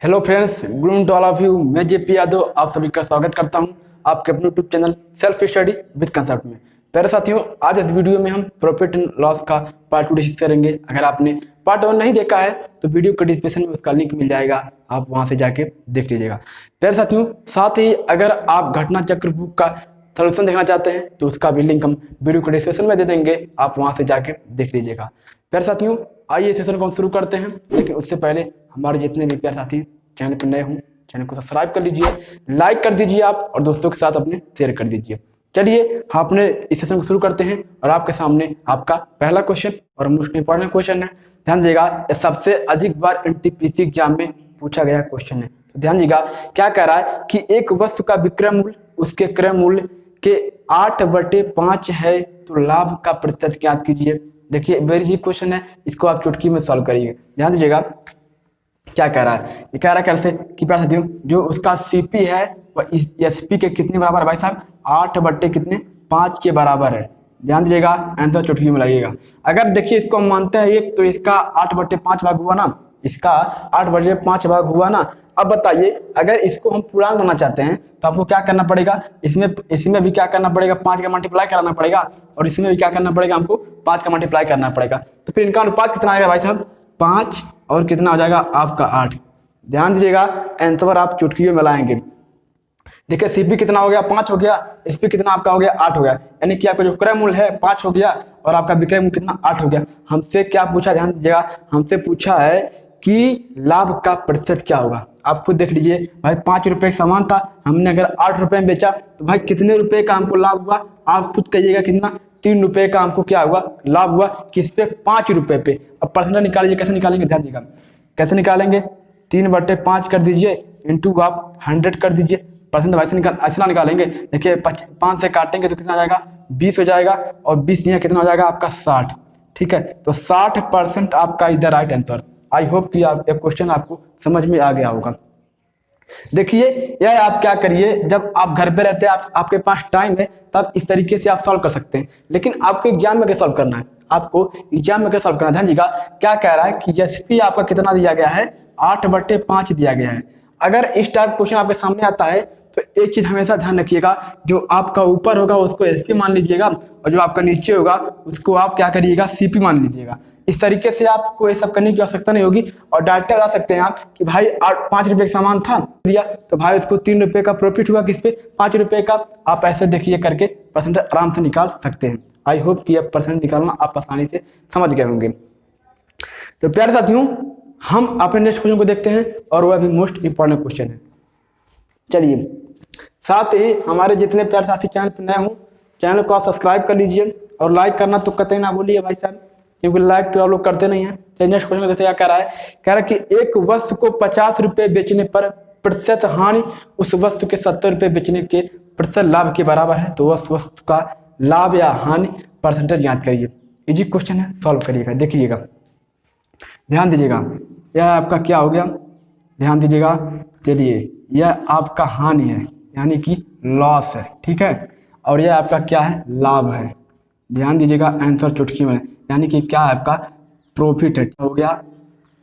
Hello friends, good evening to all of you. मैं JP Yadav आप सभी का स्वागत करता हूं आपके अपने YouTube channel self study with concept में। प्यारे साथियों, आज इस वीडियो में हम प्रॉफिट एंड लॉस का पार्ट 2 डिस्कस करेंगे। अगर आपने पार्ट 1 नहीं देखा है तो वीडियो के डिस्क्रिप्शन में उसका लिंक मिल जाएगा, आप वहां से जाके देख लीजिएगा। प्यारे साथियों, साथ ही अगर आप घटना चक्र बुक का सोल्यूशन देखना चाहते हैं तो उसका भी लिंक हम वीडियो के डिस्क्रिप्शन में दे देंगे, आप वहां से जाके देख लीजिएगा। प्यारे साथियों, आइए सेशन को हम शुरू करते हैं, लेकिन उससे पहले हमारे जितने भी प्यारे साथी चैनल पर नए हों, चैनल को सब्सक्राइब कर लीजिए, लाइक कर दीजिए आप, और दोस्तों के साथ अपने शेयर कर दीजिए। चलिए अपने इस सेशन को शुरू करते हैं और आपके सामने आपका पहला क्वेश्चन और मोस्ट इंपॉर्टेंट क्वेश्चन है। ध्यान दीजिएगा, यह सबसे अधिक बार एनटीपीसी एग्जाम में पूछा गया क्वेश्चन है। तो ध्यान दीजिएगा, क्या कह रहा है कि एक वस्तु का विक्रय मूल्य उसके क्रय मूल्य के 8/5 है, तो लाभ का प्रतिशत ज्ञात कीजिए। देखिए, वेरी इजी क्वेश्चन है, इसको आप चुटकी में सॉल्व करिए। ध्यान दीजिएगा, क्या कह रहा है, ये कह रहा है कैसे कि प्यारे साथियों, जो उसका सीपी है वह इस एसपी के कितने बराबर है भाई साहब, 8/5 के बराबर है। ध्यान दीजिएगा, आंसर चुटकी में लगेगा। अगर देखिए इसको हम मानते हैं एक, तो इसका 8/5 भाग हुआ ना, इसका 8/5 भाग हुआ ना। अब बताइए, अगर इसको हम पूर्णांक बनाना चाहते हैं तो आपको क्या करना पड़ेगा, इसमें भी क्या करना पड़ेगा, 5 का मल्टीप्लाई कराना पड़ेगा, और इसमें भी क्या करना पड़ेगा, हमको 5 का मल्टीप्लाई करना पड़ेगा। तो फिर इनका अनुपात कितना आएगा भाई साहब, 5 और कितना हो जाएगा आपका 8। ध्यान दीजिएगा, आंसर आप चुटकियों में लाएंगे। देखिए, सीपी कितना हो गया, 5 हो गया, एसपी कितना आपका हो गया, 8 हो गया। यानी कि आपका जो क्रय मूल्य है 5 हो गया और आपका विक्रय मूल्य कितना, 8 हो गया। हमसे क्या पूछा, ध्यान दीजिएगा, हमसे पूछा है कि लाभ का प्रतिशत क्या होगा। आप खुद देख लीजिए भाई, 5 रुपए का सामान था, हमने अगर 8 रुपए में बेचा तो भाई कितने रुपए का हमको लाभ हुआ, आप खुद कहिएगा कितना, 3 रुपए का हमको क्या हुआ, लाभ हुआ। किस पे, 5 रुपए पे। अब परसेंटेज निकालिए, कैसे निकालेंगे, ध्यान दीजिएगा कैसे निकालेंगे, 3/5 कर दीजिए, इंटू आप 100 कर दीजिए। परसेंट ऐसे ना निकालेंगे। देखिए 5 से काटेंगे तो कितना आ जाएगा, 20 हो जाएगा, और 20 यहाँ कितना हो जाएगा आपका 60। ठीक है, तो 60% आपका इधर राइट आंसर। आई होप कि आप एक क्वेश्चन आपको समझ में आ गया होगा। देखिए, यह आप क्या करिए, जब आप घर पे रहते हैं, आपके पास टाइम है, तब इस तरीके से आप सॉल्व कर सकते हैं। लेकिन आपको एग्जाम में क्या सॉल्व करना है, आपको एग्जाम में क्या सॉल्व करना है। ध्यान दीजिएगा, क्या कह रहा है कि एसपी आपका कितना दिया गया है, 8/5 दिया गया है। अगर इस टाइप क्वेश्चन आपके सामने आता है तो एक चीज हमेशा ध्यान रखिएगा, जो आपका ऊपर होगा उसको एसपी मान लीजिएगा, और जो आपका नीचे होगा उसको आप क्या करिएगा, सीपी मान लीजिएगा। इस तरीके से आपको ये सब करने की आवश्यकता नहीं होगी, और डायरेक्ट लगा सकते हैं आप कि भाई 5 रुपए का सामान था दिया, तो भाई उसको 3 रुपए का प्रॉफिट हुआ, किस पे, 5 रुपए का। आप ऐसे देखिए करके परसेंटेज आराम से निकाल सकते हैं। आई होप कि अब परसेंटेज निकालना आप आसानी से समझ गए होंगे। तो प्यारे साथियों, हम अपने नेक्स्ट क्वेश्चन को देखते हैं, और वह भी मोस्ट इंपॉर्टेंट क्वेश्चन है। चलिए, साथ ही हमारे जितने प्यारे साथी चैनल पर नए हों, चैनल को आप सब्सक्राइब कर लीजिए, और लाइक करना तो कतई ना भूलिए भाई साहब, क्योंकि लाइक तो आप लोग करते नहीं है। चलिए नेक्स्ट क्वेश्चन देखते हैं, क्या कह रहा है, कह रहा है कि एक वस्तु को 50 रुपए बेचने पर प्रतिशत हानि उस वस्तु के 70 रुपए बेचने के प्रतिशत लाभ के बराबर है, तो उस वस्तु का लाभ या हानि परसेंटेज ज्ञात करिए। इजी क्वेश्चन है, सॉल्व करिएगा। देखिएगा, ध्यान दीजिएगा, यह आपका क्या हो गया, ध्यान दीजिएगा। चलिए, यह आपका हानि है, यानी कि लॉस है, ठीक है, और यह आपका क्या है, लाभ है। ध्यान दीजिएगा, आंसर चुटकी में, यानी कि क्या है आपका, प्रॉफिट है। हो गया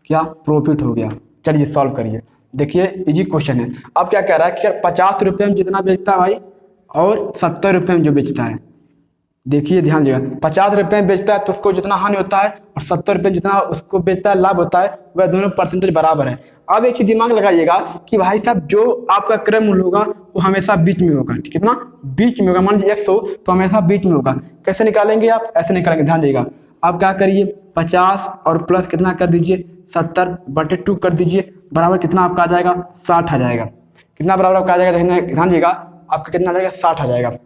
क्या, प्रॉफिट हो गया। चलिए सॉल्व करिए। देखिए, इजी क्वेश्चन है। अब क्या कह रहा है कि 50 रुपये में जितना बेचता है भाई, और 70 रुपये में जो बेचता है, देखिए ध्यान दीजिएगा, 50 रुपये में बेचता है तो उसको जितना हानि होता है, और 70 रुपये जितना उसको बेचता है लाभ होता है, वह दोनों परसेंटेज बराबर है। अब एक ही दिमाग लगाइएगा कि भाई साहब, जो आपका क्रय मूल्य होगा वो हमेशा बीच में होगा। कितना, बीच में होगा। मान लीजिए 100, तो हमेशा बीच में होगा। कैसे निकालेंगे आप, ऐसे निकालेंगे। ध्यान दीजिएगा, आप क्या करिए, 50 और प्लस कितना कर दीजिए, 70/2 कर दीजिए, बराबर कितना आपका आ जाएगा, 60 आ जाएगा। कितना बराबर आपका आ जाएगा, ध्यान दीजिएगा, आपका कितना आ जाएगा, 60 आ जाएगा।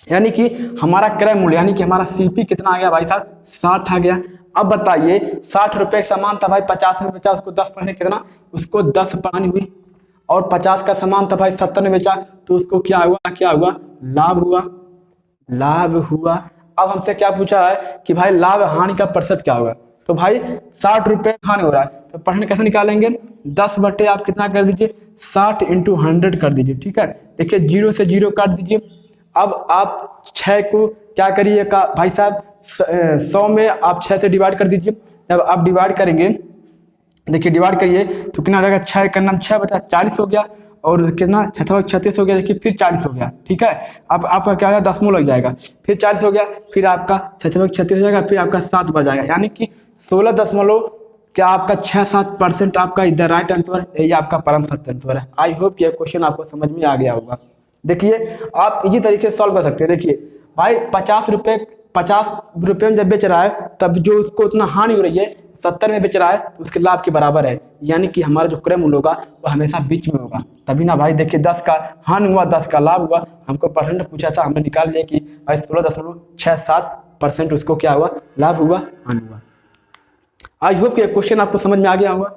यानी कि हमारा क्रय मूल्य, यानी कि हमारा सीपी कितना आ गया भाई साहब, 60 आ गया। अब बताइए, 60 रुपए का सामान था भाई, 50 में बेचा, उसको 10% कितना, उसको 10 पानी हुई, और 50 का सामान था भाई, 70 में बेचा, तो उसको क्या हुआ, क्या हुआ, लाभ हुआ, लाभ हुआ। अब हमसे क्या पूछा है कि भाई लाभ हानि का प्रतिशत क्या होगा, तो भाई 60 रुपए हानि हो रहा है, तो परसेंट कैसे निकालेंगे, 10 आप कितना कर दीजिए, 60 × 100 कर दीजिए। ठीक है, देखिए 0 से 0 काट दीजिए। अब आप 6 को क्या करिएगा भाई साहब, 100 में आप 6 से डिवाइड कर दीजिए। जब आप डिवाइड करेंगे देखिए डिवाइड करिए तो कितना हो जाएगा, 6 का नाम 6 बचा 40 हो गया, और कितना 36 हो गया, देखिए फिर 40 हो गया। ठीक है, अब आपका क्या हो जाएगा, दशमलव लग जाएगा, फिर 40 हो गया, फिर आपका 36 हो जाएगा, फिर आपका 7 बढ़ जाएगा, यानी कि 16 दशमलव क्या आपका 6-7% आपका इधर राइट आंसर, यही आपका परम सत्य आंसर है। आई होप कि ये क्वेश्चन आपको समझ में आ गया होगा। देखिए आप इजी तरीके से सॉल्व कर सकते हैं। देखिए भाई 50 रुपये में जब बेच रहा है तब जो उसको उतना हानि हो रही है, 70 में बेच रहा है तो उसके लाभ के बराबर है, यानी कि हमारा जो क्रय मूल्य होगा वो हमेशा बीच में होगा, तभी ना भाई। देखिए 10 का हानि हुआ, 10 का लाभ हुआ, हमको परसेंट पूछा था, हमने निकाल लिया कि भाई 16.67% उसको क्या हुआ, लाभ हुआ, हानि हुआ। आई होप कि क्वेश्चन आपको समझ में आ गया होगा।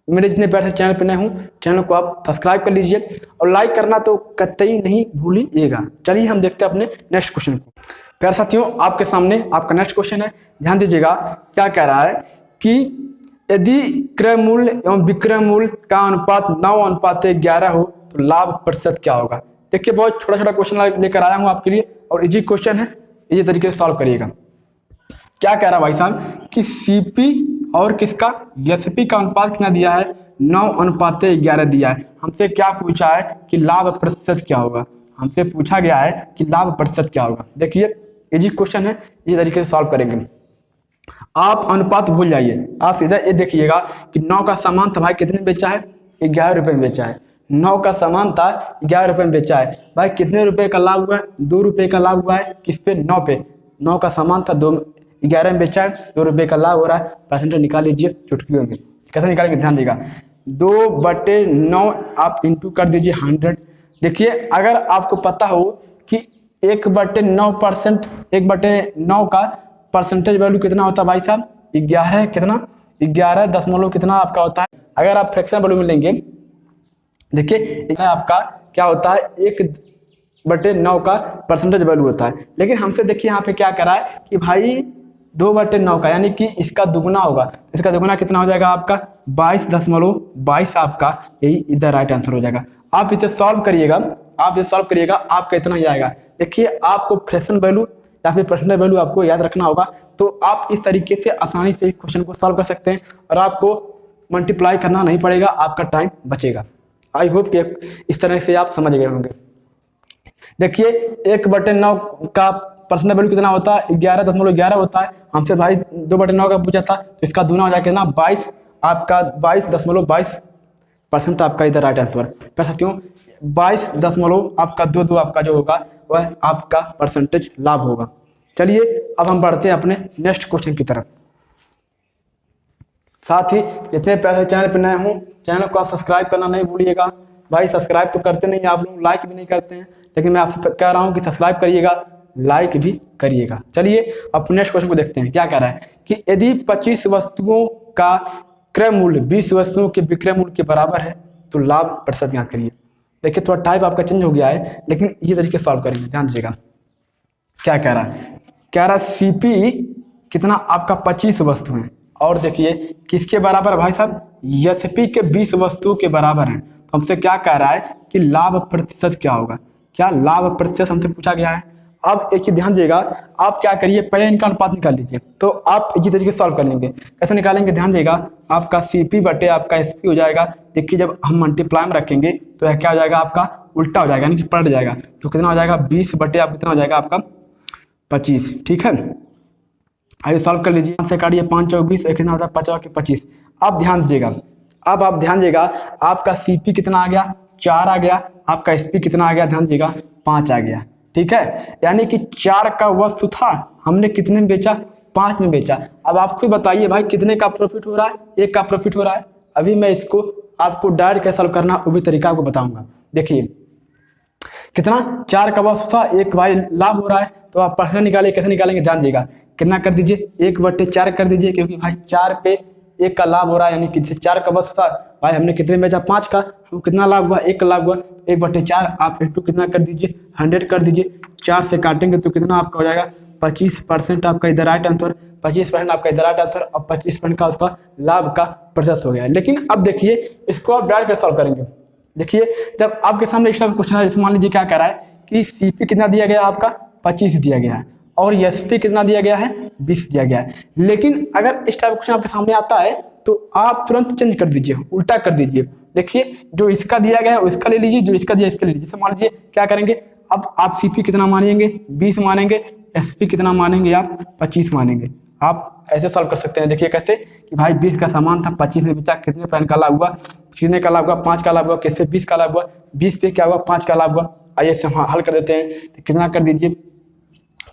मेरे जितने प्यार से चैनल पे नए हूँ, चैनल को आप सब्सक्राइब कर लीजिए और लाइक करना तो कतई नहीं भूलिएगा। चलिए हम देखते हैं अपने नेक्स्ट क्वेश्चन को। प्यारे साथियों, आपके सामने आपका नेक्स्ट क्वेश्चन है, ध्यान दीजिएगा। क्या कह रहा है कि यदि क्रय मूल्य एवं विक्रय मूल्य का अनुपात 9:11 हो तो लाभ प्रतिशत क्या होगा। देखिए बहुत छोटा छोटा क्वेश्चन लेकर आया हूँ आपके लिए, और इजी क्वेश्चन है, इसी तरीके से सॉल्व करिएगा। क्या कह रहा है भाई साहब कि सीपी और किसका, एसपी का अनुपात कितना दिया है, 9:11 दिया है। हमसे क्या पूछा है कि लाभ प्रतिशत क्या होगा, हमसे पूछा गया है कि लाभ प्रतिशत क्या होगा। देखिए इजी क्वेश्चन है, इसी तरीके से सॉल्व करेंगे। आप अनुपात भूल जाइए, आप सीधा ये देखिएगा कि 9 का सामान था भाई कितने में बेचा है, 11 रुपये में बेचा है। 9 का सामान था 11 रुपये में बेचा है, भाई कितने रुपए का लाभ हुआ है, 2 रुपये का लाभ हुआ है, किस पे, 9 पे। 9 का सामान था 11 में बेचा है, 2 रुपये का लाभ हो रहा है, परसेंटेज निकाल लीजिए चुटकियों में। कैसे निकालेंगे, ध्यान देगा, 2/9 आप इंटू कर दीजिए 100। देखिए अगर आपको पता हो कि 1/9%, 1/9 का परसेंटेज वैल्यू कितना होता है भाई साहब, 11 कितना, 11 दशमलव कितना आपका होता है। अगर आप फ्रैक्शन वैल्यू में लेंगे, देखिए आपका क्या होता है, 1/9 का परसेंटेज वैल्यू होता है। लेकिन हमसे देखिए यहाँ पे क्या करा है कि भाई 2/9 का, यानी कि इसका दुगुना होगा, इसका दुगुना कितना हो जाएगा आपका 22.22 आपका, यही इधर राइट आंसर हो जाएगा। आप इसे सॉल्व करिएगा, आप इसे सॉल्व करिएगा, आपका इतना ही आएगा। देखिए आपको फ्रैक्शन वैल्यू या फिर परसेंटेज वैल्यू आपको याद रखना होगा, तो आप इस तरीके से आसानी से इस क्वेश्चन को सॉल्व कर सकते हैं और आपको मल्टीप्लाई करना नहीं पड़ेगा, आपका टाइम बचेगा। आई होप कि इस तरह से आप समझ गए होंगे। देखिए 1/9 का परसेंटेज वैल्यू कितना होता है, 11.11 होता है। हमसे भाई 2/9 का पूछा था, तो इसका दूना हो जाएगा कितना, 22, आपका 22.22% आपका इधर राइट आंसर। फिर साथियों 22 आपका 22 आपका जो होगा वह आपका परसेंटेज लाभ होगा। चलिए अब हम बढ़ते हैं अपने नेक्स्ट क्वेश्चन की तरफ। साथ ही जितने प्यारे चैनल पर नए हों, चैनल को आप सब्सक्राइब करना नहीं भूलिएगा। भाई सब्सक्राइब तो करते नहीं आप लोग, लाइक भी नहीं करते हैं, लेकिन मैं आपसे कह रहा हूँ कि सब्सक्राइब करिएगा, लाइक भी करिएगा। चलिए अब नेक्स्ट क्वेश्चन को देखते हैं। क्या कह रहा है कि यदि 25 वस्तुओं का क्रय मूल्य 20 वस्तुओं के विक्रय मूल्य के बराबर है तो लाभ प्रतिशत ज्ञात करिए। देखिए थोड़ा टाइप आपका चेंज हो गया है, लेकिन ये तरीके सॉल्व करेंगे, ध्यान दीजिएगा। क्या कह रहा है, कह रहा सीपी कितना आपका 25 वस्तु है, और देखिए किसके बराबर है भाई साहब, एसपी के 20 वस्तुओं के बराबर है। तो हमसे क्या कह रहा है कि लाभ प्रतिशत क्या होगा, क्या लाभ प्रतिशत हमसे पूछा गया है। अब एक चीज ध्यान दीजिएगा, आप क्या करिए, पहले इनका अनुपात निकाल लीजिए, तो आप इसी तरीके से सॉल्व कर लेंगे। कैसे निकालेंगे, ध्यान देगा, आपका सीपी बटे आपका एसपी हो जाएगा। देखिए जब हम मल्टीप्लाई में रखेंगे तो यह क्या हो जाएगा, आपका उल्टा हो जाएगा, यानी कि पलट जाएगा। तो कितना हो जाएगा, 20 बटे आप कितना हो जाएगा आपका 25। ठीक है, आइए सॉल्व कर लीजिए। 5 से काटिए, 5 चौक 20, कितना होता है 5 के 25। अब ध्यान दीजिएगा, अब आप ध्यान दीजिएगा, आपका सीपी कितना आ गया, 4 आ गया, आपका एसपी कितना आ गया, ध्यान दीजिएगा 5 आ गया। ठीक है, यानी कि 4 का वस्तु था, हमने कितने में बेचा, 5 में बेचा। अब आप खुद बताइए भाई कितने का प्रॉफिट हो रहा है, 1 का प्रॉफिट हो रहा है। अभी मैं इसको आपको डायरेक्ट कैसे सॉल्व करना वो भी तरीका आपको बताऊंगा। देखिए कितना, 4 का वस्तु था, 1 भाई लाभ हो रहा है, तो आप परसेंटेज निकालिए। कैसे निकालेंगे, ध्यान दीजिएगा, कितना कर दीजिए, 1/4 कर दीजिए, क्योंकि भाई 4 पे 1 का लाभ हो रहा है, यानी कि 4 का वस्तु था भाई, हमने कितने बेचा, 5 का, हम कितना लाभ हुआ, 1 का लाभ हुआ, 1/4 आप इंटू कितना कर दीजिए, 100 कर दीजिए। 4 से काटेंगे तो कितना आपका हो जाएगा, 25% आपका इधर राइट आंसर, 25% आपका इधर राइट आंसर, और 25% का उसका लाभ का प्रतिशत हो गया। लेकिन अब देखिए इसको आप डायरेक्ट सॉल्व करेंगे। देखिए जब आपके सामने इस टाइप का क्वेश्चन है, जैसे मान लीजिए क्या कह रहा है कि सीपी कितना दिया गया आपका 25 दिया गया है, और एसपी कितना दिया गया है 20 दिया गया है। लेकिन अगर इस टाइप का क्वेश्चन आपके सामने आता है तो आप तुरंत चेंज कर दीजिए, उल्टा कर दीजिए। देखिए जो इसका दिया गया है उसका ले लीजिए, जो इसका दिया इसका ले लीजिए। जैसे मान लीजिए क्या करेंगे, अब आप सीपी कितना मानेंगे, 20 मानेंगे, एसपी कितना मानेंगे आप, 25 मानेंगे। आप ऐसे सॉल्व कर सकते हैं। देखिए कैसे कि भाई 20 का सामान था, 25 में बेचा, कितने पैन का लाभ हुआ, कितने का लाभ हुआ, 5 का लाभ हुआ, किस पे 20 का लाभ हुआ, 20 पे क्या हुआ, 5 का लाभ हुआ। आइए इसे हम हल कर देते हैं। तो कितना कर दीजिए,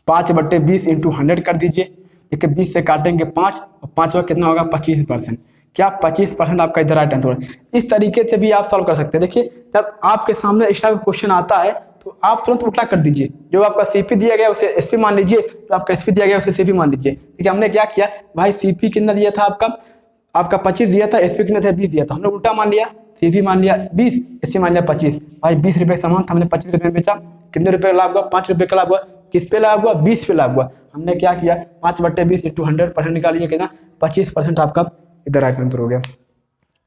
5/20 इंटू 100 कर दीजिए। देखिए 20 से काटेंगे 5 और 5 का कितना होगा, 25%। क्या 25% आपका इधर राइट आंसर है। इस तरीके से भी आप सॉल्व कर सकते हैं। देखिए जब आपके सामने इस टाइप का क्वेश्चन आता है तो आप तुरंत उल्टा कर दीजिए। जो आपका सीपी दिया गया उसे एसपी मान लीजिए, जो आपका एसपी दिया गया उसे सीपी मान लीजिए। ठीक है, हमने क्या किया भाई, सीपी कितना दिया था आपका 25 दिया था, एसपी कितना था 20 दिया था, हमने उल्टा मान लिया, सीपी मान लिया 20, एसपी मान लिया 25। भाई 20 रुपये का सामान था, हमने 25 रुपये में बेचा, कितने रुपये का लाभ हुआ, 5 रुपये का लाभ हुआ। किस पे लाभ हुआ, 20 पे लाभ हुआ। हमने क्या किया, 5/20 इंटू 100% निकालिए, कितना 25% आपका इधर राइट आंसर हो गया।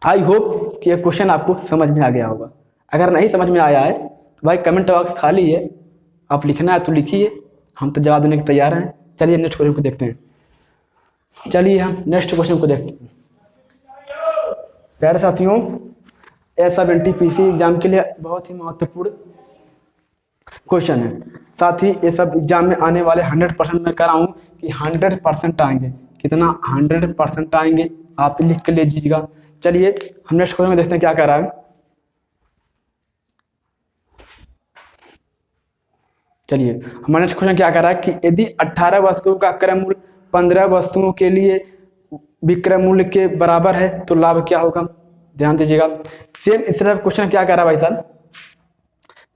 आई होप कि ये क्वेश्चन आपको समझ में आ गया होगा। अगर नहीं समझ में आया है तो भाई कमेंट बॉक्स खाली है, आप लिखना है तो लिखिए, हम तो जवाब देने के तैयार हैं। चलिए नेक्स्ट क्वेश्चन को देखते हैं। चलिए हम नेक्स्ट क्वेश्चन को देखते हैं। प्यारे साथियों, ये सब एनटीपीसी एग्जाम के लिए बहुत ही महत्वपूर्ण क्वेश्चन है। साथ ही ये सब एग्जाम में आने वाले 100% मैं कह रहा हूँ कि 100% आएंगे। कितना, 100% आएंगे, आप लिख के लीजिएगा। चलिए हम नेक्स्ट क्वेश्चन में देखते हैं क्या कह रहा है। चलिए हमारा नेक्स्ट क्वेश्चन क्या कह रहा है कि यदि 18 वस्तुओं का क्रय मूल्य 15 वस्तुओं के लिए विक्रय मूल्य के बराबर है तो लाभ क्या होगा। ध्यान दीजिएगा। सेम इस तरह क्वेश्चन क्या कह रहा है भाई साहब।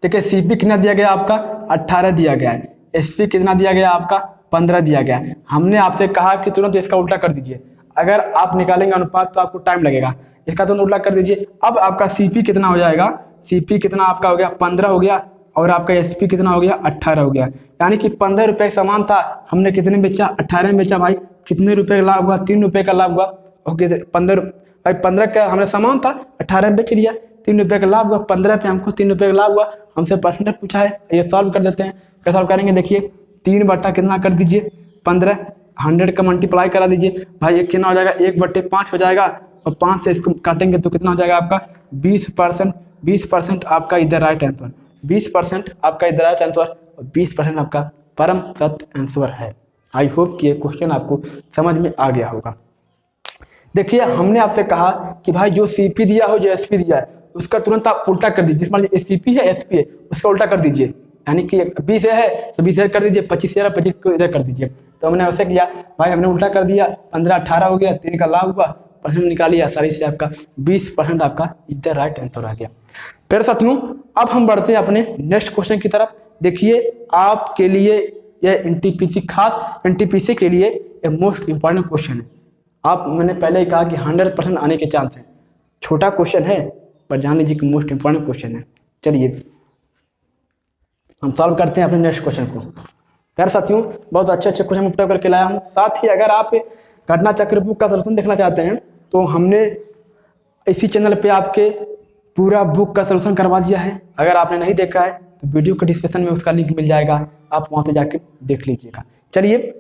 देखिए सीपी कितना दिया गया आपका, 18 दिया गया है, एसपी कितना दिया गया आपका, 15 दिया गया है। हमने आपसे कहा कि तुरंत इसका उल्टा कर दीजिए। अगर आप निकालेंगे अनुपात तो आपको टाइम लगेगा, इसका तुरंत उल्टा कर दीजिए। अब आपका सीपी कितना हो जाएगा, सीपी कितना आपका हो गया, 15 हो गया, और आपका एसपी कितना हो गया, 18 हो गया। यानी कि 15 रुपये का सामान था, हमने कितने में बेचा, 18 में बेचा। भाई कितने रुपए का लाभ हुआ, 3 रुपये का लाभ हुआ। ओके 15 का हमारा सामान था, 18 में बेच लिया, 3 रुपये का लाभ हुआ। 15 पे हमको 3 रुपये का लाभ हुआ, हमसे परसेंटेज पूछा है। ये सॉल्व कर देते हैं। क्या सॉल्व करेंगे, देखिए 3 बटा कितना कर दीजिए 15, 100 का मल्टीप्लाई करा दीजिए। भाई ये कितना हो जाएगा, 1/5 हो जाएगा, और 5 से इसको काटेंगे तो कितना हो जाएगा आपका 20%। 20% आपका इधर राइट आंसर, 20% आपका इधर राइट आंसर, और 20% आपका परम सत्य आंसर है। आई होप कि ये क्वेश्चन आपको समझ में आ गया होगा। देखिए हमने आपसे कहा कि भाई जो सीपी दिया हो, जो एसपी दिया है, उसका तुरंत आप उल्टा कर दीजिए। मान लीजिए सीपी है, एसपी है, उसका उल्टा कर दीजिए। यानी कि 20 है तो 20 कर दीजिए, 25 को इधर कर दीजिए। तो हमने ऐसे किया भाई, हमने उल्टा कर दिया, 15 18 हो गया, 3 का लाभ हुआ, परसेंट निकालिए आसानी से, आपका 20% आपका इधर राइट आंसर आ गया। फिर साथियों अब हम बढ़ते हैं अपने नेक्स्ट क्वेश्चन की तरफ। देखिए आपके लिए यह एनटीपीसी, खास एनटीपीसी के लिए एक मोस्ट इंपॉर्टेंट क्वेश्चन है। मैंने पहले ही कहा कि 100% आने के चांस है। छोटा क्वेश्चन है पर जान लीजिए कि मोस्ट इंपॉर्टेंट क्वेश्चन है। चलिए हम सॉल्व करते हैं अपने नेक्स्ट क्वेश्चन को। यार साथियों बहुत अच्छे क्वेश्चन उठा करके लाया हूँ। साथ ही अगर आप घटना चक्र बुक का सॉल्यूशन देखना चाहते हैं तो हमने इसी चैनल पे आपके पूरा बुक का सॉल्यूशन करवा दिया है। अगर आपने नहीं देखा है तो वीडियो के डिस्क्रिप्शन में उसका लिंक मिल जाएगा, आप वहां से जाके देख लीजिएगा। चलिए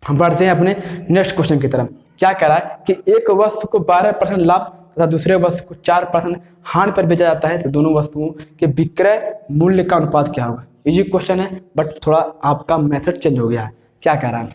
हम बढ़ते हैं अपने नेक्स्ट क्वेश्चन की तरफ। क्या कह रहा है कि एक वस्तु को 12% लाभ तथा दूसरे वस्तु को 4% हानि पर बेचा जाता है तो दोनों वस्तुओं के विक्रय मूल्य का अनुपात क्या होगा। इजी क्वेश्चन है बट थोड़ा आपका मेथड चेंज हो गया है। क्या कह रहा है,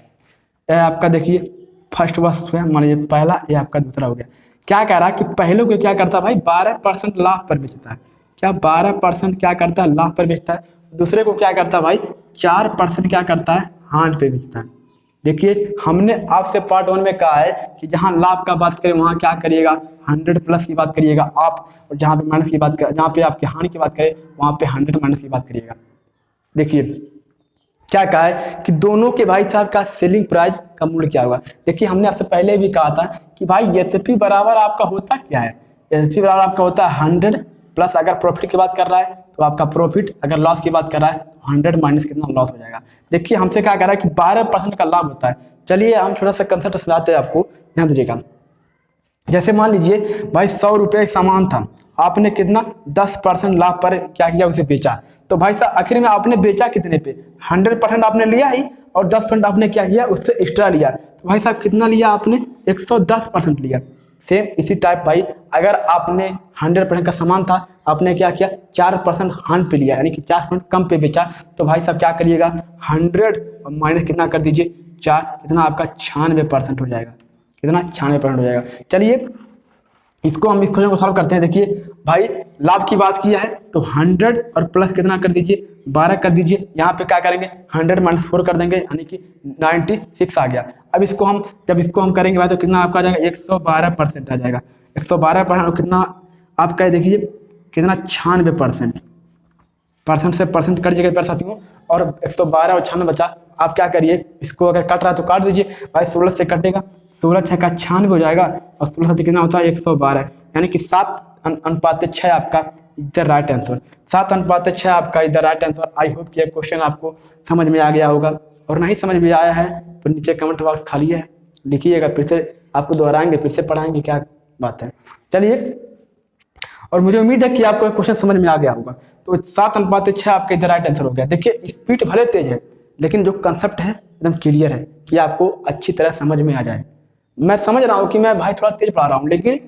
यह आपका देखिए फर्स्ट वस्तु है, मान लीजिए पहला, ये आपका दूसरा हो गया। क्या कह रहा है कि पहले को क्या करता है भाई, 12% लाभ पर बेचता है। क्या 12% क्या करता है, लाभ पर बेचता है। दूसरे को क्या करता है भाई, 4% क्या करता है, हानि पे बेचता है। देखिए हमने आपसे पार्ट 1 में कहा है कि जहां लाभ का बात करें वहां क्या करिएगा, 100+ की बात करिएगा आप, और जहां पे माइनस की बात करें, जहां पे आपकी हानि की बात करें वहां पे 100 माइनस की बात करिएगा। देखिए क्या कहा है कि दोनों के भाई साहब का सेलिंग प्राइस का मूल्य क्या होगा। देखिए हमने आपसे पहले भी कहा था कि भाई एसपी बराबर आपका होता क्या है, एसपी बराबर आपका होता है 100 प्लस, अगर प्रॉफिट की बात कर रहा है तो आपका प्रॉफिट, अगर लॉस की बात कर रहा है तो 100 माइनस कितना लॉस हो जाएगा। देखिए हमसे क्या कह रहा है कि 12% का लाभ होता है। चलिए हम थोड़ा सा कंसेप्ट समझाते हैं आपको, ध्यान दीजिएगा। जैसे मान लीजिए भाई 100 रुपये का सामान था, आपने कितना 10% लाभ पर क्या किया, उसे बेचा। तो भाई साहब आखिर में आपने बेचा कितने पे, 100% आपने लिया ही, और 10% आपने क्या किया, उससे एक्स्ट्रा लिया। तो भाई साहब कितना लिया आपने, 110% लिया। सेम इसी टाइप भाई, अगर आपने 100% का सामान था, आपने क्या किया 4% हान पे लिया, यानी कि 4% कम पे बेचा, तो भाई साहब क्या करिएगा 100 माइनस कितना कर दीजिए 4, कितना आपका 96% हो जाएगा, कितना 96% हो जाएगा। चलिए इसको हम इस क्वेश्चन को सॉल्व करते हैं। देखिए भाई लाभ की बात किया है तो 100 और प्लस कितना कर दीजिए 12 कर दीजिए। यहाँ पे क्या करेंगे 100 माइनस 4 कर देंगे, यानी कि 96 आ गया। अब इसको हम जब इसको हम करेंगे भाई तो कितना आपका आ जाएगा 112% आ जाएगा। 112% और कितना आपका देखिए कितना 96% से परसेंट कट जाएगा साथियों, और 112 और 96 बचा। आप क्या करिए इसको अगर कट रहा है तो काट दीजिए भाई, 16 से कटेगा 16 6 का 96 हो जाएगा, और 16 से कितना होता है 112, यानी कि 7:6 आपका इधर राइट आंसर, 7:6 आपका इधर राइट आंसर। आई होप कि ये क्वेश्चन आपको समझ में आ गया होगा, और नहीं समझ में आया है तो नीचे कमेंट बॉक्स खाली है, लिखिएगा, फिर से आपको दोहराएंगे, फिर से पढ़ाएंगे, क्या बात है। चलिए, और मुझे उम्मीद है कि आपको क्वेश्चन समझ में आ गया होगा। तो 7:6 आपका इधर राइट आंसर हो गया। देखिए स्पीड भले तेज है, लेकिन जो कंसेप्ट है एकदम क्लियर है कि आपको अच्छी तरह समझ में आ जाए। मैं समझ रहा हूँ कि मैं भाई थोड़ा तेज पढ़ा रहा हूँ, लेकिन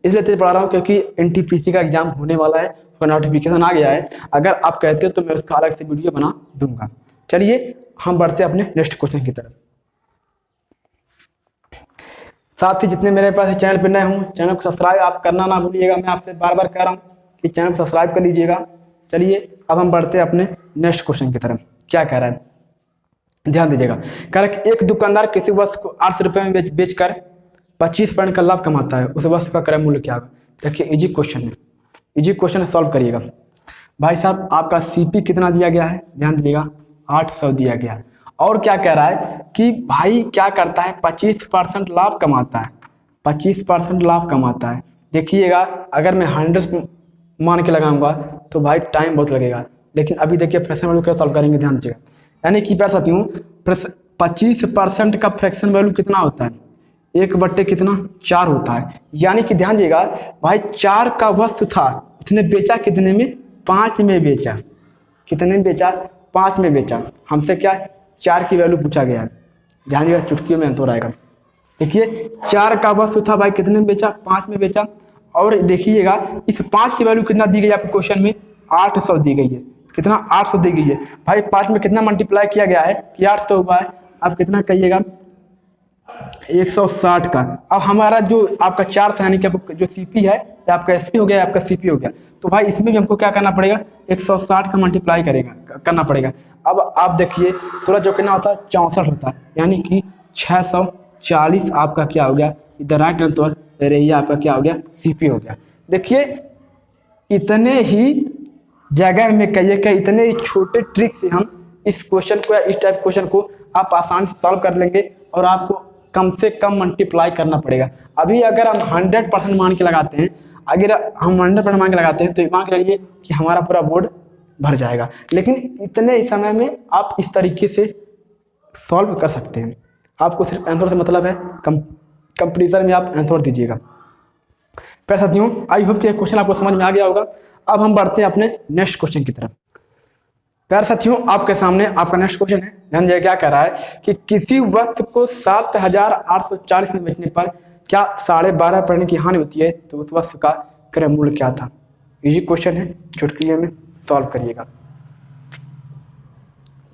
इसलिए तेज पढ़ा रहा हूँ क्योंकि NTPC का एग्जाम होने वाला है, उसका नोटिफिकेशन आ गया है। अगर आप कहते हो तो मैं उसका अलग से वीडियो बना दूंगा। चलिए हम बढ़ते हैं अपने नेक्स्ट क्वेश्चन की तरफ। साथ ही जितने मेरे पास चैनल पर नए हूँ, चैनल को सब्सक्राइब आप करना ना भूलिएगा। मैं आपसे बार बार कह रहा हूँ कि चैनल को सब्सक्राइब कर लीजिएगा। चलिए अब हम बढ़ते हैं अपने नेक्स्ट क्वेश्चन की तरफ। क्या कह रहा है ध्यान दीजिएगा। कह रहा है एक दुकानदार किसी वस्तु को 800 रुपये में बेचकर 25% का लाभ कमाता है, उस वस्तु का क्रय मूल्य क्या होगा। देखिए इजी क्वेश्चन है, इजी क्वेश्चन है, सॉल्व करिएगा। भाई साहब आपका CP कितना दिया गया है, ध्यान दीजिएगा 800 दिया गया है। और क्या कह रहा है कि भाई क्या करता है 25% लाभ कमाता है, 25% लाभ कमाता है। देखिएगा अगर मैं 100 मान के लगाऊंगा तो भाई टाइम बहुत लगेगा, लेकिन अभी देखिए फ्रैक्शन वैल्यू क्या सॉल्व करेंगे, ध्यान दीजिएगा। यानी कि पैर साथियों 25% का फ्रैक्शन वैल्यू कितना होता है 1/4 कितना 4 होता है। यानी कि ध्यान दीजिएगा भाई 4 का वस्तु था, इसने बेचा कितने में 5 में बेचा, कितने में बेचा 5 में बेचा। हमसे क्या 4 की वैल्यू पूछा गया है, ध्यान दीजिएगा चुटकियों में आंसर आएगा। देखिए 4 का वस्तु था भाई, कितने में बेचा 5 में बेचा। और देखिएगा इस 5 की वैल्यू कितना दी गई आपको क्वेश्चन में 800 दी गई है, कितना 800 दी गई है। भाई 5 में कितना मल्टीप्लाई किया गया है कि 800 हुआ है, आप कितना कहिएगा 160 का। अब हमारा जो आपका 4 था, यानी कि आपको जो CP है या आपका SP हो गया, आपका CP हो गया, तो भाई इसमें भी हमको क्या करना पड़ेगा 160 का मल्टीप्लाई करना पड़ेगा। अब आप देखिए 16 जो कितना होता है 64 होता है, यानी कि 640 आपका क्या हो गया इधर राइट आंसर, ये आपका क्या हो गया CP हो गया। देखिए इतने ही जगह में कहिए कि इतने ही छोटे ट्रिक से हम इस क्वेश्चन को या इस टाइप क्वेश्चन को आप आसानी से सॉल्व कर लेंगे, और आपको कम से कम मल्टीप्लाई करना पड़ेगा। अभी अगर हम 100% मान के लगाते हैं, अगर हम 100% मान के लगाते हैं तो मान के चलिए कि हमारा पूरा बोर्ड भर जाएगा, लेकिन इतने ही समय में आप इस तरीके से सॉल्व कर सकते हैं। आपको सिर्फ आंसर से मतलब है, कंपटीशन में आप आंसर दीजिएगा। प्यारे साथियों आई होप कि क्वेश्चन आपको समझ में आ गया होगा। अब हम बढ़ते हैं अपने नेक्स्ट क्वेश्चन की तरफ। प्यारे साथियों आपके सामने आपका नेक्स्ट क्वेश्चन है, ध्यान दीजिए क्या कह रहा है कि किसी वस्तु को 7840 में बेचने पर क्या 12.5% की हानि होती है, तो उस वस्तु का क्रय मूल्य क्या था। इजी क्वेश्चन है, चुटकियों में सॉल्व करिएगा।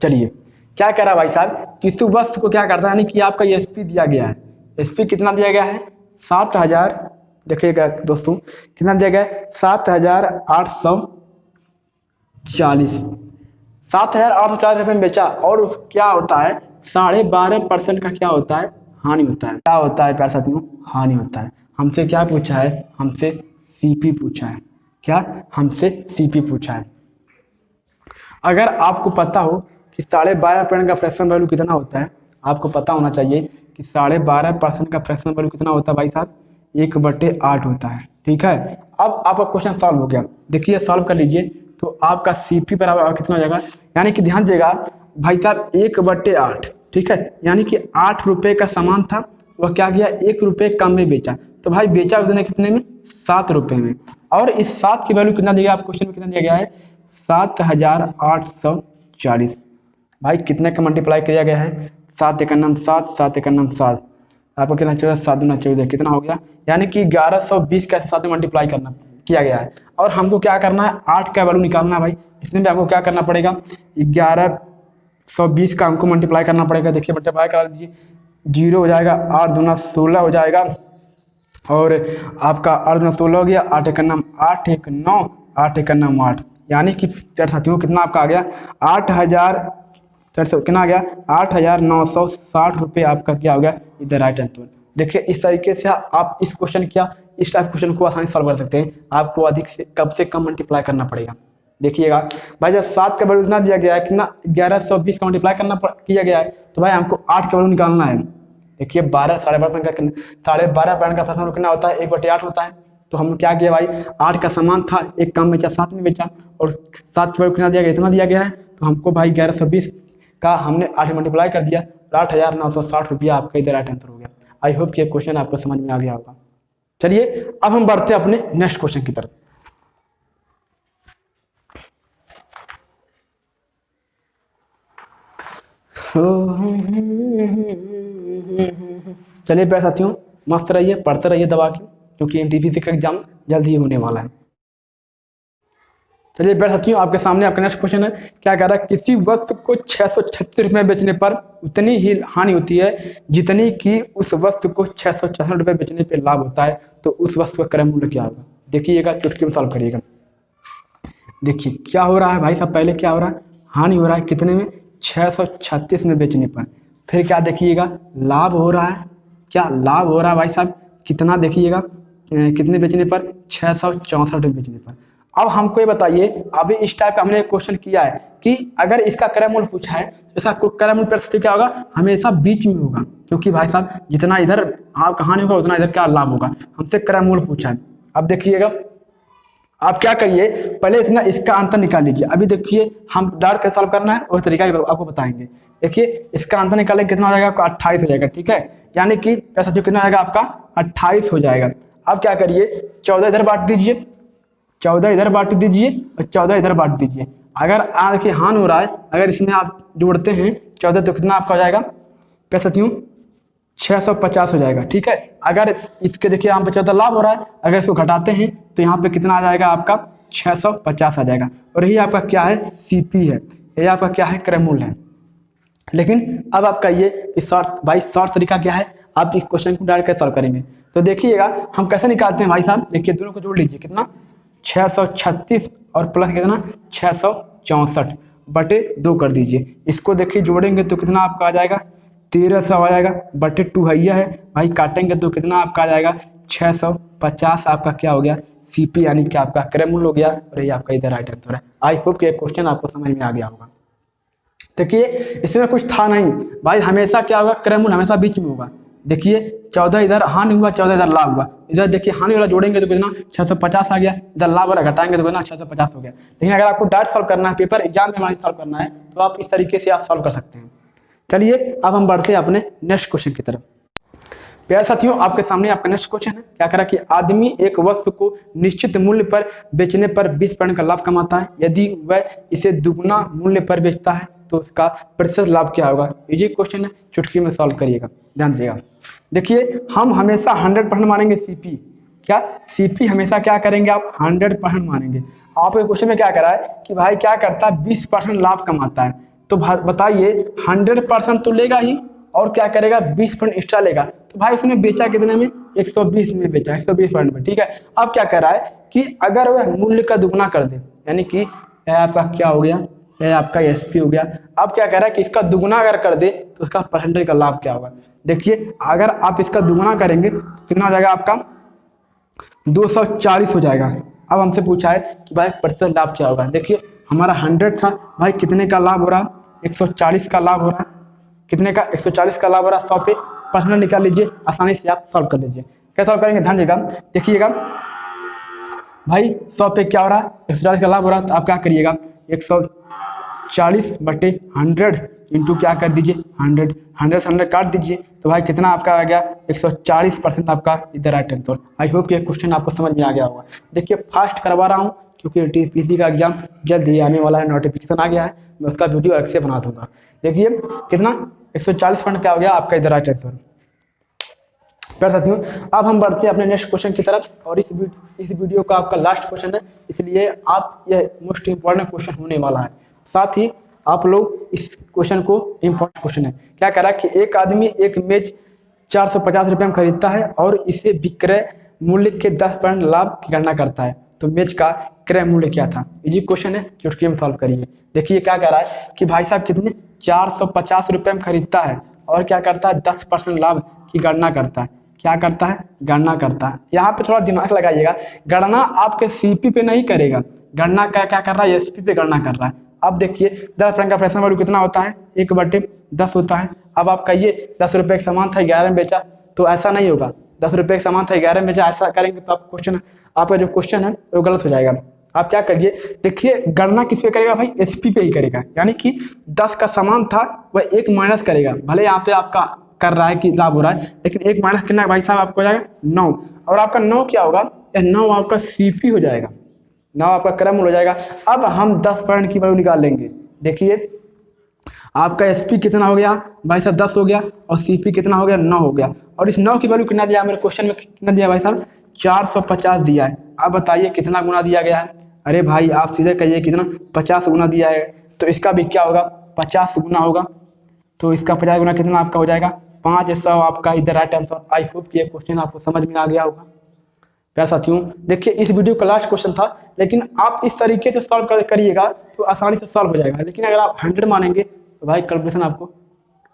चलिए क्या कह रहा है भाई साहब, किसी वस्तु को क्या करता है, यानी कि आपका ये SP दिया गया है, SP कितना दिया गया है 7000, देखिएगा दोस्तों कितना दिया गया है 7840, 7840 रुपये में बेचा, और उस क्या होता है 12.5% का क्या होता है हानि होता है। क्या होता है प्यारे साथियों हानि होता है। हमसे क्या पूछा है, हमसे CP पूछा है, क्या हमसे CP पूछा है। अगर आपको पता हो कि 12.5% का फ्रैक्शन वैल्यू कितना होता है, आपको पता होना चाहिए कि 12.5% का फ्रैक्शन वैल्यू कितना होता है भाई साहब 1/8 होता है। ठीक है, अब आपका क्वेश्चन सॉल्व हो गया। देखिए सॉल्व कर लीजिए तो आपका CP बराबर कितना हो जाएगा, यानी कि ध्यान दीजिएगा भाई साहब 1/8, ठीक है, यानी कि 8 रुपये का सामान था, वह क्या किया 1 रुपये कम में बेचा, तो भाई बेचा उसने कितने में 7 रुपये में। और इस 7 की वैल्यू कितना दिया आप क्वेश्चन में कितना दिया गया है 7840। भाई कितने का मल्टीप्लाई किया गया है 7 × 7, 7 × 7, आपको कितना चाहिए, 7 दूना 14, कितना हो गया, यानी कि 1120 का 7 में मल्टीप्लाई करना किया गया है। और हमको क्या करना है, 8 का वैल्यू निकालना है भाई। इसमें भी आपको क्या करना पड़ेगा, 1120 का हमको मल्टीप्लाई करना पड़ेगा। देखिए मल्टीप्लाई करा दीजिए, 0 हो जाएगा, 8 दूना 16 हो जाएगा, और आपका 8 दूना 16 हो गया, 8 एक 9, 8 एक 9, 8 एक 9 8, यानी कि प्यारे साथियों कितना आपका आ गया, 8,400 कितना आ गया, 8,960 रुपये आपका क्या हो गया, इधर राइट आंसर। देखिए इस तरीके से आप इस क्वेश्चन क्या इस टाइप क्वेश्चन को आसानी से सॉल्व कर सकते हैं। आपको अधिक से कम मल्टीप्लाई करना पड़ेगा। देखिएगा भाई, जब 7 का वैल्यू इतना दिया गया है, कितना 1120 का मल्टीप्लाई किया गया है, तो भाई हमको 8 का वैल्यू निकालना है। देखिए 12 साढ़े 12 पॉइंट का प्रश्न कितना होता है, 1/8 होता है। तो हम क्या किया भाई, 8 का समान था, एक कम बेचा 7 में बेचा, और 7 का वैल्यू कितना दिया गया, इतना दिया गया है। तो हमको भाई 1120 का हमने 8 मल्टीप्लाई कर दिया, 8,960 रुपया आपका इधर राइट आंसर हो गया। आई होप कि ये क्वेश्चन आपको समझ में आ गया होगा। चलिए अब हम बढ़ते हैं अपने नेक्स्ट क्वेश्चन की तरफ। चलिए प्यारे साथियों, मस्त रहिए, पढ़ते रहिए दबा के, क्योंकि एनटीपीसी का एग्जाम जल्द ही होने वाला है। चलिए प्यारे साथियों, आपके सामने आपका नेक्स्ट क्वेश्चन है। क्या कह रहा है, किसी वस्तु को 636 रुपये में बेचने पर उतनी ही हानि होती है जितनी कि उस वस्तु को 666 रुपये बेचने पर लाभ होता है, तो उस वस्तु का क्रय मूल्य क्या होगा। देखिएगा, चुटकी में सॉल्व करिएगा। देखिए क्या हो रहा है भाई साहब, पहले क्या हो रहा है, हानि हो रहा है कितने में, 636 में बेचने पर। फिर क्या देखिएगा, लाभ हो रहा है, क्या लाभ हो रहा है भाई साहब, कितना देखिएगा, कितने बेचने पर, 664 बेचने पर। अब हमको ये बताइए, अभी इस टाइप का हमने एक क्वेश्चन किया है कि अगर इसका क्रय मूल्य पूछा है तो इसका क्रय मूल्य प्रतिशत क्या होगा, हमेशा बीच में होगा, क्योंकि भाई साहब जितना इधर आप हानि होगा उतना इधर क्या लाभ होगा। हमसे क्रय मूल्य पूछा है। अब देखिएगा, आप क्या करिए, पहले इतना इसका अंतर निकाल लीजिए। अभी देखिए हम डायरेक्ट कैसे सॉल्व करना है और तरीका आपको बताएंगे। देखिए इसका अंतर निकालेंगे, कितना हो जाएगा आपका, 28 हो जाएगा, ठीक है। यानी कि पैसा जो कितना आएगा आपका, 28 हो जाएगा। अब क्या करिए, 14 इधर बांट दीजिए, 14 इधर बांट दीजिए और 14 इधर बांट दीजिए। अगर देखिए हानि हो रहा है, अगर इसमें आप जोड़ते हैं 14 तो कितना आपका हो जाएगा, पैसा 650 हो जाएगा, ठीक है। अगर इसके देखिए यहाँ पे 14 लाभ हो रहा है, अगर इसको घटाते हैं तो यहाँ पे कितना आ जाएगा आपका, 650 आ जाएगा। और यही आपका क्या है, सीपी है, यही आपका क्या है, क्रय मूल्य है। लेकिन अब आपका ये शॉर्ट तरीका क्या है, आप इस क्वेश्चन को डायरेक्ट सॉल्व करेंगे। तो देखिएगा हम कैसे निकालते हैं भाई साहब। देखिए दोनों को जोड़ लीजिए, कितना 636 और प्लस कितना 664 बटे 2 कर दीजिए। इसको देखिए जोड़ेंगे तो कितना आपका आ जाएगा, 1300 आ जाएगा, बटे 2 है भाई, काटेंगे तो कितना आपका आ जाएगा, 650 आपका क्या हो गया, सीपी, यानी कि आपका क्रय मूल्य हो गया। और ये आपका इधर राइट आंसर है। आई होप कि क्वेश्चन आपको समझ में आ गया होगा। देखिए इसमें कुछ था नहीं भाई, हमेशा क्या होगा, क्रय मूल्य हमेशा बीच में होगा। देखिए 14 इधर हानि हुआ, 14 इधर लाभ हुआ। इधर देखिए हानि वाला जोड़ेंगे तो कितना 650 आ गया, इधर लाभ वाला घटाएंगे तो कितना 650 हो गया। लेकिन अगर आपको डायरेक्ट सॉल्व करना है, पेपर एग्जाम में हमारी सॉल्व करना है, तो आप इस तरीके से आप सॉल्व कर सकते हैं। चलिए अब हम बढ़ते हैं अपने नेक्स्ट क्वेश्चन की तरफ। प्यारे साथियों, आपके सामने आपका नेक्स्ट क्वेश्चन है। क्या करा कि आदमी एक वस्तु को निश्चित मूल्य पर बेचने पर 20% का लाभ कमाता है। यदि वह इसे दुगुना मूल्य पर बेचता है तो उसका प्रतिशत लाभ क्या होगा। इजी क्वेश्चन है, चुटकी में सॉल्व करिएगा, ध्यान दीजिएगा। देखिए हम हमेशा 100% मानेंगे सीपी, क्या सीपी हमेशा क्या करेंगे आप, 100% मानेंगे। आपके क्वेश्चन में क्या करा है कि भाई क्या करता है, 20% लाभ कमाता है। तो बताइए 100% तो लेगा ही, और क्या करेगा, 20% एक्स्ट्रा लेगा। तो भाई उसने बेचा कितने में, 120 में बेचा, 120% में, ठीक है। अब क्या कर रहा है कि अगर वह मूल्य का दुगुना कर दे, यानी कि यह आपका क्या हो गया, यह आपका एसपी हो गया। अब क्या कह रहा है कि इसका दुगुना अगर कर दे तो उसका परसेंटेज का लाभ क्या होगा। देखिए अगर आप इसका दुगुना करेंगे तो कितना हो जाएगा आपका, 240 हो जाएगा। अब हमसे पूछा है कि भाई प्रतिशत लाभ क्या होगा। देखिए हमारा 100 था भाई, कितने का लाभ हो रहा, 140 का लाभ हो रहा है, कितने का, 140 का लाभ हो रहा है। 100 पे परसेंट निकाल लीजिए, आसानी से आप सॉल्व कर लीजिए। क्या सॉल्व करेंगे, ध्यान दीजिएगा। देखिएगा भाई 100 पे क्या हो रहा है, 140 का लाभ हो रहा है। तो आप क्या करिएगा, 140 बटे 100 इंटू क्या कर दीजिए, 100 से 100 काट दीजिए। तो भाई कितना आपका आ गया, 140% आपका इधर राइट आंसर। आई होप कि क्वेश्चन आपको समझ में आ गया होगा। देखिए फास्ट करवा रहा हूँ क्योंकि टीपीसी का एग्जाम जल्द ही आने वाला है, नोटिफिकेशन आ गया है, मैं उसका वीडियो अलग से बना दूंगा। देखिए कितना 140% क्या हो गया आपका इधर राइट आंसर। प्यारे साथियों, अब हम बढ़ते हैं अपने नेक्स्ट क्वेश्चन की तरफ। और इस वीडियो का आपका लास्ट क्वेश्चन है, इसलिए आप यह मोस्ट इंपॉर्टेंट क्वेश्चन होने वाला है। साथ ही आप लोग इस क्वेश्चन को इंपॉर्टेंट क्वेश्चन है, क्या कह रहा है कि एक आदमी एक मेज 450 रुपये में खरीदता है और इसे विक्रय मूल्य के 10% लाभ की गणना करता है, तो मेज का क्रय मूल्य क्या था। इजी क्वेश्चन है, चुटकी में सॉल्व करिए। देखिए क्या कह रहा है कि भाई साहब कितने 450 रुपये में खरीदता है और क्या करता है 10% लाभ की गणना करता है। क्या करता है? गणना करता है। यहाँ पे थोड़ा दिमाग लगाइएगा, गणना आपके सीपी पे नहीं करेगा, गणना क्या कर रहा है, एसपी पे गणना कर रहा है। अब देखिए 10% का फ्रैक्शन वैल्यू कितना होता है, 1/10 होता है। अब आप कहिए 10 रुपये का सामान था 11 में बेचा, तो ऐसा नहीं होगा। 10 रुपये का सामान था 11 में बेचा, ऐसा करेंगे तो आप क्वेश्चन, आपका जो क्वेश्चन है वो गलत हो जाएगा। आप क्या करिए, देखिए गणना किस पे करेगा भाई, एसपी पे ही करेगा। यानी कि 10 का सामान था वह 1 माइनस करेगा, भले यहाँ पे आपका कर रहा है कि लाभ हो रहा है, लेकिन 1 माइनस कितना भाई साहब आपको हो जाएगा 9। और आपका 9 क्या होगा, 9 आपका सीपी हो जाएगा, 9 आपका क्रय मूल्य हो जाएगा। अब हम 10% की वैल्यू निकाल लेंगे। देखिए आपका एसपी कितना हो गया भाई साहब 10 हो गया, और सीपी कितना हो गया 9 हो गया। और इस 9 की वैल्यू कितना दिया मेरे क्वेश्चन में, कितना दिया भाई साहब 450 दिया है। अब बताइए कितना गुना दिया गया है। अरे भाई आप सीधे कहिए कितना 50 गुना दिया है, तो इसका भी क्या होगा 50 गुना होगा, तो इसका 50 गुना कितना आपका हो जाएगा 500 आपका इधर राइट आंसर। आई होप कि ये क्वेश्चन आपको समझ में आ गया होगा। प्यारे साथियों देखिए इस वीडियो का लास्ट क्वेश्चन था, लेकिन आप इस तरीके से सॉल्व करिएगा तो आसानी से सॉल्व हो जाएगा। लेकिन अगर आप 100 मानेंगे तो भाई कैलकुलेशन आपको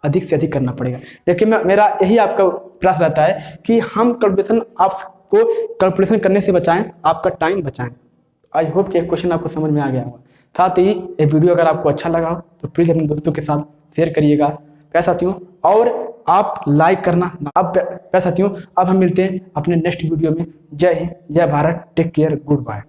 अधिक से अधिक करना पड़ेगा। देखिए मेरा यही आपका प्रयास रहता है कि हम कैलकुलेशन आपको कैलकुलेशन करने से बचाएं, आपका टाइम बचाएं। आई होप कि क्वेश्चन आपको समझ में आ गया होगा। साथ ही ये वीडियो अगर आपको अच्छा लगा हो तो प्लीज़ अपने दोस्तों के साथ शेयर करिएगा प्यारे साथियों, और आप लाइक करना। अब प्यारे साथियों अब हम मिलते हैं अपने नेक्स्ट वीडियो में। जय हिंद, जय Bharat, take care, good bye.